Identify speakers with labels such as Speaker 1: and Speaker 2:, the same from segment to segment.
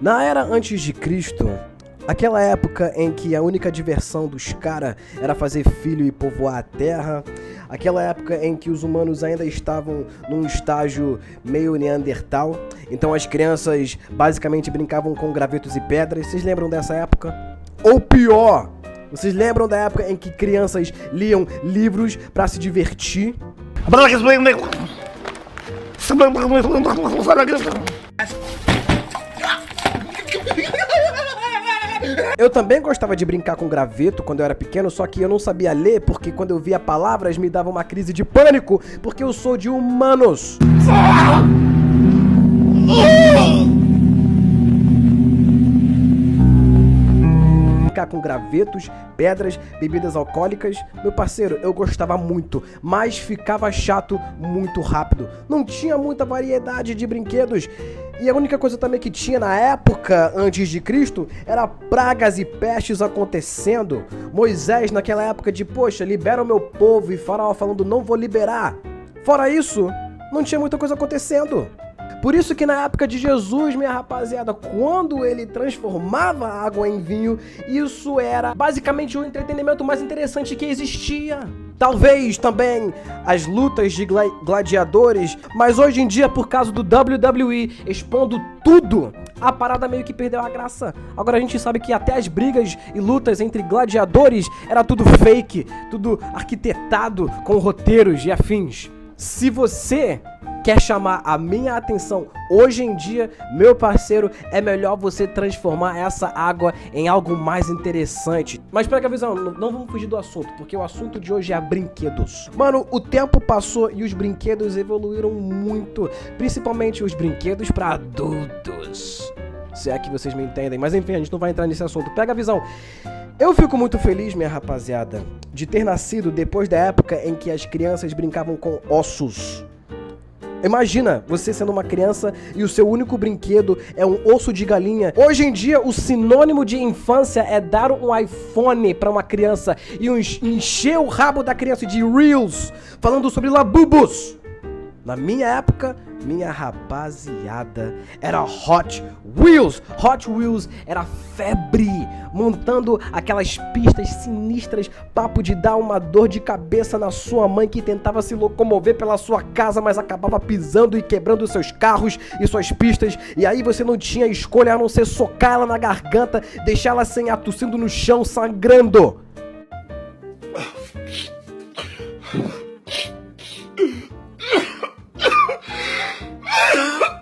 Speaker 1: Na era antes de Cristo, aquela época em que a única diversão dos caras era fazer filho e povoar a terra, aquela época em que os humanos ainda estavam num estágio meio neandertal, então as crianças basicamente brincavam com gravetos e pedras. Vocês lembram dessa época? Ou pior, vocês lembram da época em que crianças liam livros pra se divertir? Eu também gostava de brincar com graveto quando eu era pequeno, só que eu não sabia ler, porque quando eu via palavras me dava uma crise de pânico, porque eu sou de humanos. Brincar com gravetos, pedras, bebidas alcoólicas, meu parceiro, eu gostava muito, mas ficava chato muito rápido. Não tinha muita variedade de brinquedos. E a única coisa também que tinha na época antes de Cristo era pragas e pestes acontecendo. Moisés naquela época de, poxa, libera o meu povo, e Faraó falando, não vou liberar. Fora isso, não tinha muita coisa acontecendo. Por isso que na época de Jesus, minha rapaziada, quando ele transformava a água em vinho, isso era basicamente o entretenimento mais interessante que existia. Talvez também as lutas de gladiadores, mas hoje em dia, por causa do WWE expondo tudo, a parada meio que perdeu a graça. Agora a gente sabe que até as brigas e lutas entre gladiadores era tudo fake, tudo arquitetado com roteiros e afins. Se você quer chamar a minha atenção hoje em dia, meu parceiro, é melhor você transformar essa água em algo mais interessante. Mas pega a visão, não vamos fugir do assunto, porque o assunto de hoje é brinquedos. Mano, o tempo passou e os brinquedos evoluíram muito, principalmente os brinquedos para adultos. Se é que vocês me entendem, mas enfim, a gente não vai entrar nesse assunto. Pega a visão. Eu fico muito feliz, minha rapaziada, de ter nascido depois da época em que as crianças brincavam com ossos. Imagina você sendo uma criança e o seu único brinquedo é um osso de galinha. Hoje em dia, o sinônimo de infância é dar um iPhone pra uma criança e encher o rabo da criança de Reels, falando sobre labubos. Na minha época, minha rapaziada, era Hot Wheels. Hot Wheels era febre, montando aquelas pistas sinistras, papo de dar uma dor de cabeça na sua mãe que tentava se locomover pela sua casa, mas acabava pisando e quebrando seus carros e suas pistas, e aí você não tinha escolha a não ser socar ela na garganta, deixar ela sem ar, tossindo no chão, sangrando.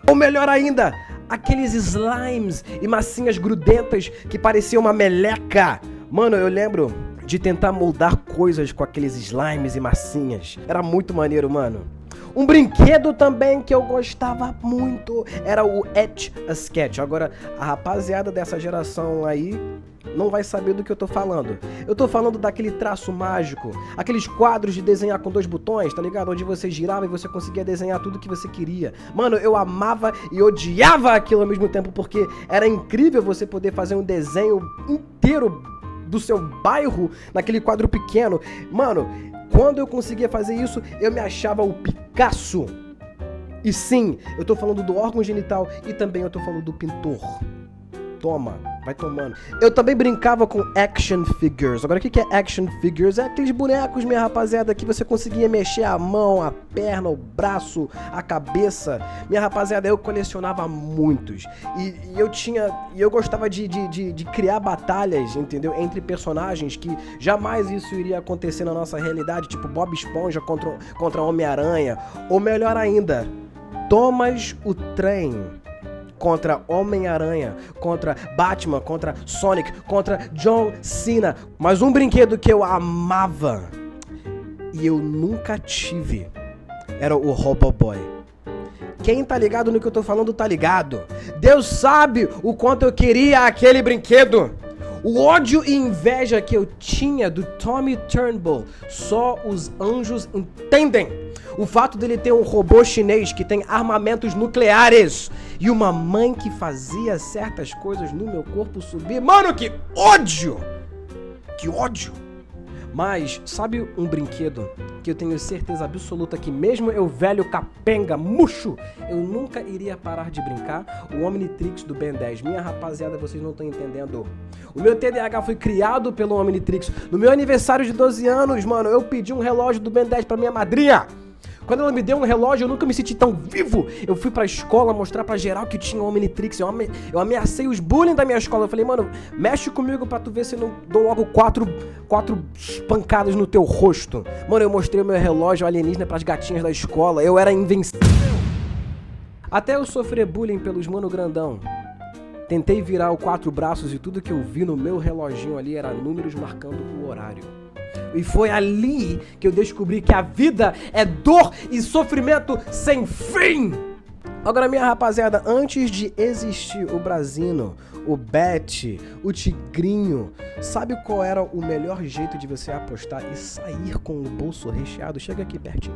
Speaker 1: Ou melhor ainda, aqueles slimes e massinhas grudentas que pareciam uma meleca. Mano, eu lembro de tentar moldar coisas com aqueles slimes e massinhas. Era muito maneiro, mano. Um brinquedo também que eu gostava muito era o Etch-a-Sketch. Agora, a rapaziada dessa geração aí não vai saber do que eu tô falando. Eu tô falando daquele traço mágico, aqueles quadros de desenhar com 2 botões, tá ligado? Onde você girava e você conseguia desenhar tudo que você queria. Mano, eu amava e odiava aquilo ao mesmo tempo, porque era incrível você poder fazer um desenho inteiro do seu bairro naquele quadro pequeno. Mano, quando eu conseguia fazer isso, eu me achava o Picasso. E sim, eu tô falando do órgão genital e também eu tô falando do pintor. Toma, vai tomando. Eu também brincava com action figures. Agora, o que é action figures? É aqueles bonecos, minha rapaziada, que você conseguia mexer a mão, a perna, o braço, a cabeça. Minha rapaziada, eu colecionava muitos. E eu gostava de criar batalhas, entendeu? Entre personagens que jamais isso iria acontecer na nossa realidade. Tipo Bob Esponja contra Homem-Aranha. Ou melhor ainda, Thomas o Trem contra Homem-Aranha, contra Batman, contra Sonic, contra John Cena. Mas um brinquedo que eu amava e eu nunca tive era o Roboboy. Quem tá ligado no que eu tô falando tá ligado. Deus sabe o quanto eu queria aquele brinquedo. O ódio e inveja que eu tinha do Tommy Turnbull, só os anjos entendem. O fato dele ter um robô chinês que tem armamentos nucleares e uma mãe que fazia certas coisas no meu corpo subir. Mano, que ódio! Que ódio! Mas sabe um brinquedo que eu tenho certeza absoluta que mesmo eu velho capenga, murcho, eu nunca iria parar de brincar? O Omnitrix do Ben 10. Minha rapaziada, vocês não estão entendendo. O meu TDAH foi criado pelo Omnitrix. No meu aniversário de 12 anos, mano, eu pedi um relógio do Ben 10 pra minha madrinha. Quando ela me deu um relógio, eu nunca me senti tão vivo. Eu fui pra escola mostrar pra geral que tinha o Omnitrix. Eu ameacei os bullying da minha escola. Eu falei, mano, mexe comigo pra tu ver se eu não dou logo quatro pancadas no teu rosto. Mano, eu mostrei o meu relógio alienígena pras gatinhas da escola. Eu era invencível. Até eu sofrer bullying pelos mano grandão. Tentei virar o 4 braços e tudo que eu vi no meu reloginho ali era números marcando o horário. E foi ali que eu descobri que a vida é dor e sofrimento sem fim. Agora, minha rapaziada, antes de existir o Brasino, o Bet, o Tigrinho, sabe qual era o melhor jeito de você apostar e sair com o bolso recheado? Chega aqui pertinho.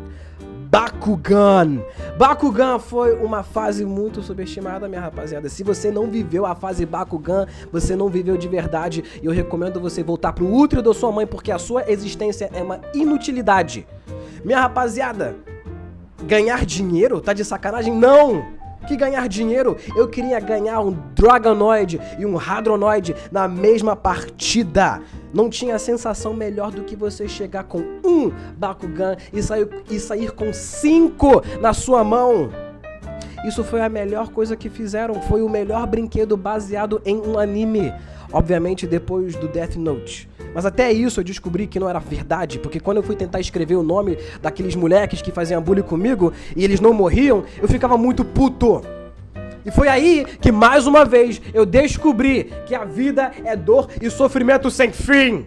Speaker 1: Bakugan! Bakugan foi uma fase muito subestimada, minha rapaziada. Se você não viveu a fase Bakugan, você não viveu de verdade. E eu recomendo você voltar pro útero da sua mãe, porque a sua existência é uma inutilidade. Minha rapaziada, ganhar dinheiro? Tá de sacanagem? Não! Que ganhar dinheiro? Eu queria ganhar um Dragonoid e um Hadronoid na mesma partida. Não tinha sensação melhor do que você chegar com um Bakugan e sair com 5 na sua mão. Isso foi a melhor coisa que fizeram. Foi o melhor brinquedo baseado em um anime. Obviamente depois do Death Note. Mas até isso eu descobri que não era verdade, porque quando eu fui tentar escrever o nome daqueles moleques que faziam bullying comigo e eles não morriam, eu ficava muito puto. E foi aí que mais uma vez eu descobri que a vida é dor e sofrimento sem fim.